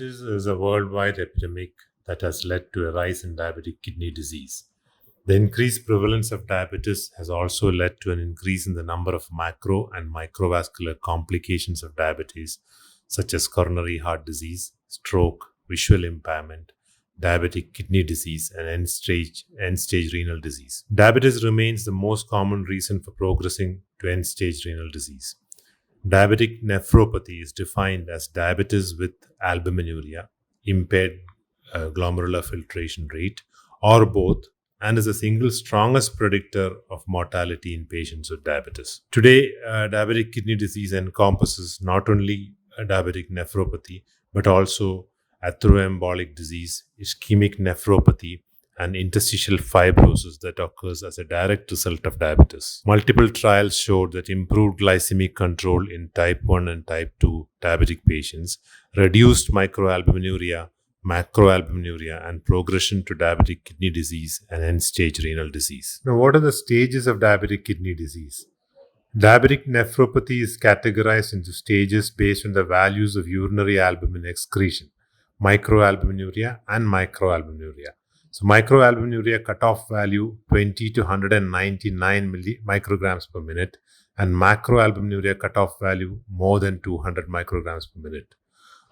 Diabetes is a worldwide epidemic that has led to a rise in diabetic kidney disease. The increased prevalence of diabetes has also led to an increase in the number of macro and microvascular complications of diabetes, such as coronary heart disease, stroke, visual impairment, diabetic kidney disease, and end-stage renal disease. Diabetes remains the most common reason for progressing to end-stage renal disease. Diabetic nephropathy is defined as diabetes with albuminuria, impaired glomerular filtration rate, or both, and is the single strongest predictor of mortality in patients with diabetes. Today, diabetic kidney disease encompasses not only diabetic nephropathy, but also atherosclerotic disease, ischemic nephropathy, and interstitial fibrosis that occurs as a direct result of diabetes. Multiple trials showed that improved glycemic control in type 1 and type 2 diabetic patients reduced microalbuminuria, macroalbuminuria, and progression to diabetic kidney disease and end-stage renal disease. Now, what are the stages of diabetic kidney disease? Diabetic nephropathy is categorized into stages based on the values of urinary albumin excretion, microalbuminuria and macroalbuminuria. So microalbuminuria cutoff value 20 to 199 micrograms per minute, and macroalbuminuria cutoff value more than 200 micrograms per minute.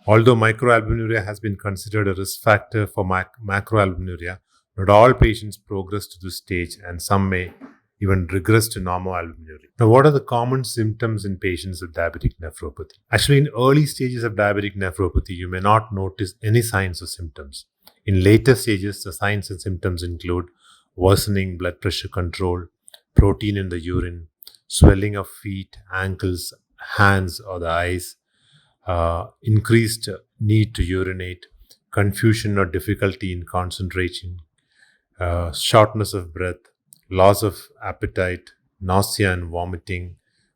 Although microalbuminuria has been considered a risk factor for macroalbuminuria, not all patients progress to this stage, and some may even regress to normal albuminuria. Now, what are the common symptoms in patients with diabetic nephropathy? Actually, in early stages of diabetic nephropathy, you may not notice any signs or symptoms. In later stages, the signs and symptoms include worsening blood pressure control, protein in the urine, swelling of feet, ankles, hands, or the eyes, increased need to urinate, confusion or difficulty in concentration, shortness of breath, loss of appetite, nausea and vomiting,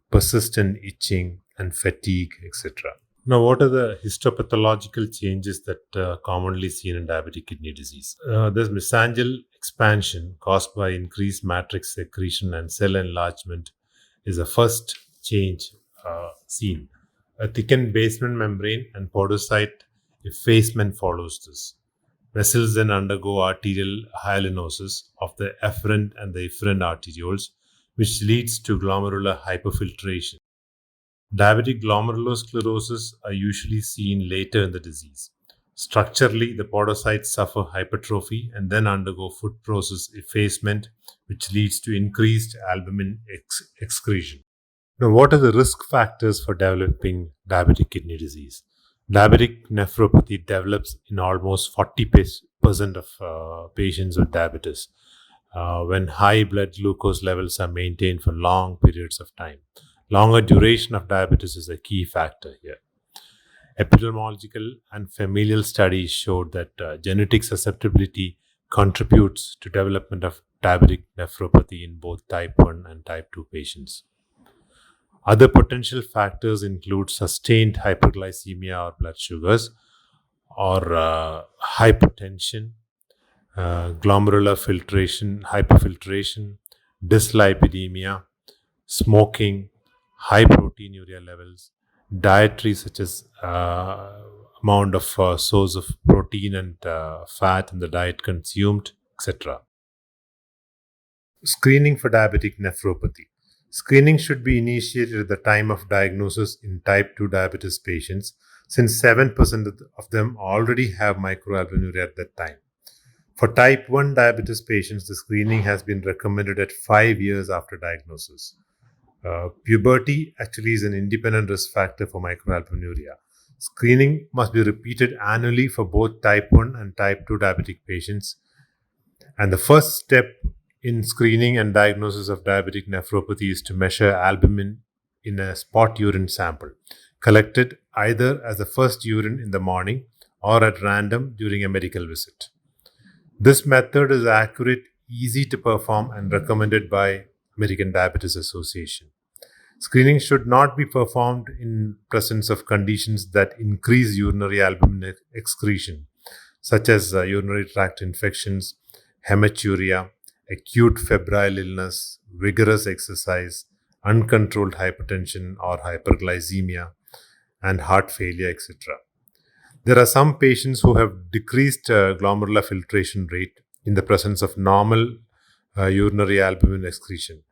persistent itching, and fatigue, etc. Now, what are the histopathological changes that commonly seen in diabetic kidney disease? There's mesangial expansion caused by increased matrix secretion and cell enlargement is the first change seen. A thickened basement membrane and podocyte effacement follows this. Vessels then undergo arterial hyalinosis of the afferent and the efferent arterioles, which leads to glomerular hyperfiltration. Diabetic glomerulosclerosis are usually seen later in the disease. Structurally, the podocytes suffer hypertrophy and then undergo foot process effacement, which leads to increased albumin excretion. Now, what are the risk factors for developing diabetic kidney disease? Diabetic nephropathy develops in almost 40% of patients with diabetes when high blood glucose levels are maintained for long periods of time. Longer duration of diabetes is a key factor here. Epidemiological and familial studies showed that genetic susceptibility contributes to development of diabetic nephropathy in both type 1 and type 2 patients. Other potential factors include sustained hyperglycemia or blood sugars, or hypertension, glomerular filtration, hyperfiltration, dyslipidemia, smoking, high proteinuria levels, dietary such as amount of source of protein and fat in the diet consumed, etc. Screening for diabetic nephropathy. Screening should be initiated at the time of diagnosis in type 2 diabetes patients, since 7% of them already have microalbuminuria at that time. For type 1 diabetes patients, the screening has been recommended at 5 years after diagnosis. Puberty actually is an independent risk factor for microalbuminuria. Screening must be repeated annually for both type 1 and type 2 diabetic patients. And the first step in screening and diagnosis of diabetic nephropathy is to measure albumin in a spot urine sample, collected either as the first urine in the morning or at random during a medical visit. This method is accurate, easy to perform, and recommended by American Diabetes Association. Screening should not be performed in presence of conditions that increase urinary albumin excretion, such as urinary tract infections, hematuria, acute febrile illness, vigorous exercise, uncontrolled hypertension or hyperglycemia, and heart failure, etc. There are some patients who have decreased glomerular filtration rate in the presence of normal urinary albumin excretion.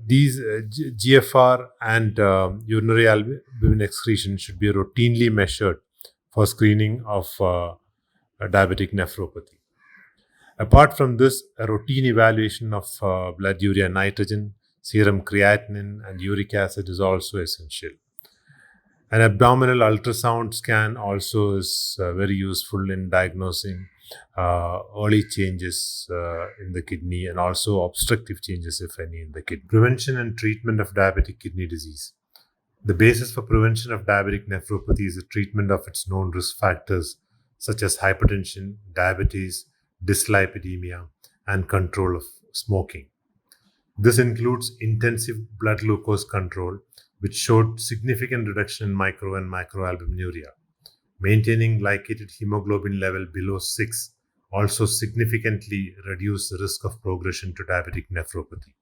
These GFR and urinary albumin excretion should be routinely measured for screening of diabetic nephropathy. Apart from this, a routine evaluation of blood urea nitrogen, serum creatinine, and uric acid is also essential. An abdominal ultrasound scan also is very useful in diagnosing early changes in the kidney and also obstructive changes, if any, in the kidney. Prevention and treatment of diabetic kidney disease. The basis for prevention of diabetic nephropathy is the treatment of its known risk factors such as hypertension, diabetes, dyslipidemia, and control of smoking. This includes intensive blood glucose control, which showed significant reduction in micro and macroalbuminuria. Maintaining glycated hemoglobin level below 6 also significantly reduced the risk of progression to diabetic nephropathy.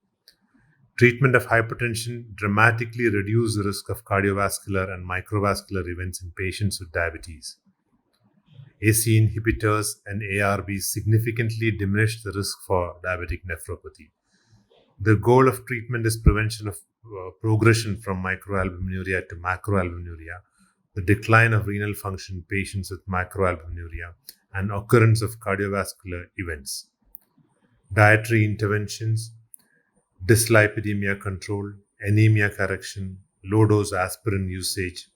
Treatment of hypertension dramatically reduced the risk of cardiovascular and microvascular events in patients with diabetes. AC inhibitors and ARBs significantly diminished the risk for diabetic nephropathy. The goal of treatment is prevention of progression from microalbuminuria to macroalbuminuria, the decline of renal function in patients with macroalbuminuria, and occurrence of cardiovascular events. Dietary interventions, dyslipidemia control, anemia correction, low-dose aspirin usage,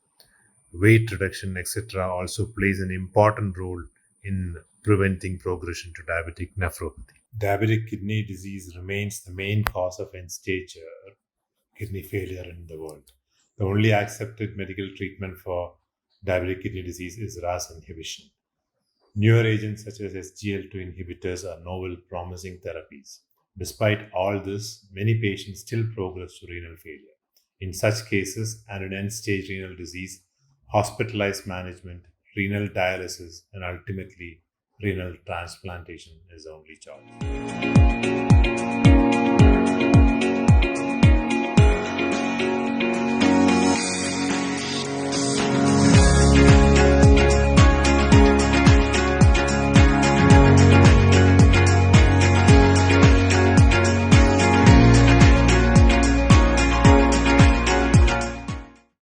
weight reduction, etc. also plays an important role in preventing progression to diabetic nephropathy. Diabetic kidney disease remains the main cause of end-stage kidney failure in the world. The only accepted medical treatment for diabetic kidney disease is RAS inhibition. Newer agents such as SGLT2 inhibitors are novel, promising therapies. Despite all this, many patients still progress to renal failure. In such cases, and in end-stage renal disease, hospitalized management, renal dialysis, and ultimately renal transplantation is the only choice.